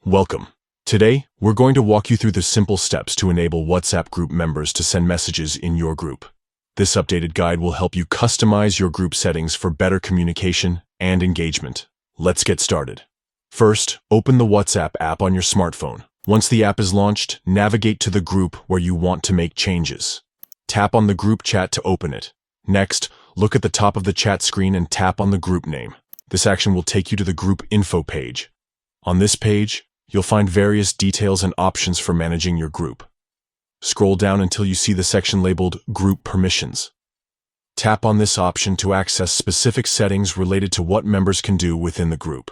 Welcome. Today, we're going to walk you through the simple steps to enable WhatsApp group members to send messages in your group. This updated guide will help you customize your group settings for better communication and engagement. Let's get started. First, open the WhatsApp app on your smartphone. Once the app is launched, navigate to the group where you want to make changes. Tap on the group chat to open it. Next, look at the top of the chat screen and tap on the group name. This action will take you to the group info page. On this page, you'll find various details and options for managing your group. Scroll down until you see the section labeled Group Permissions. Tap on this option to access specific settings related to what members can do within the group.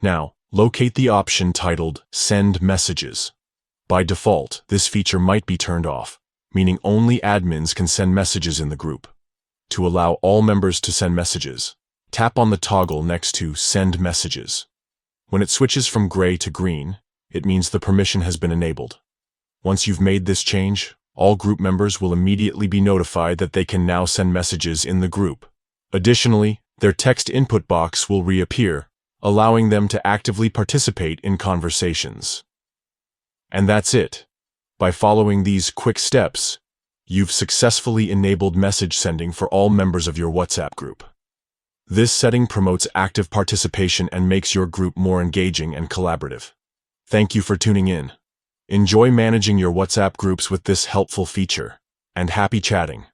Now, locate the option titled Send Messages. By default, this feature might be turned off, meaning only admins can send messages in the group. To allow all members to send messages, tap on the toggle next to Send Messages. When it switches from gray to green, it means the permission has been enabled. Once you've made this change, all group members will immediately be notified that they can now send messages in the group. Additionally, their text input box will reappear, allowing them to actively participate in conversations. And that's it. By following these quick steps, you've successfully enabled message sending for all members of your WhatsApp group. This setting promotes active participation and makes your group more engaging and collaborative. Thank you for tuning in. Enjoy managing your WhatsApp groups with this helpful feature, and happy chatting.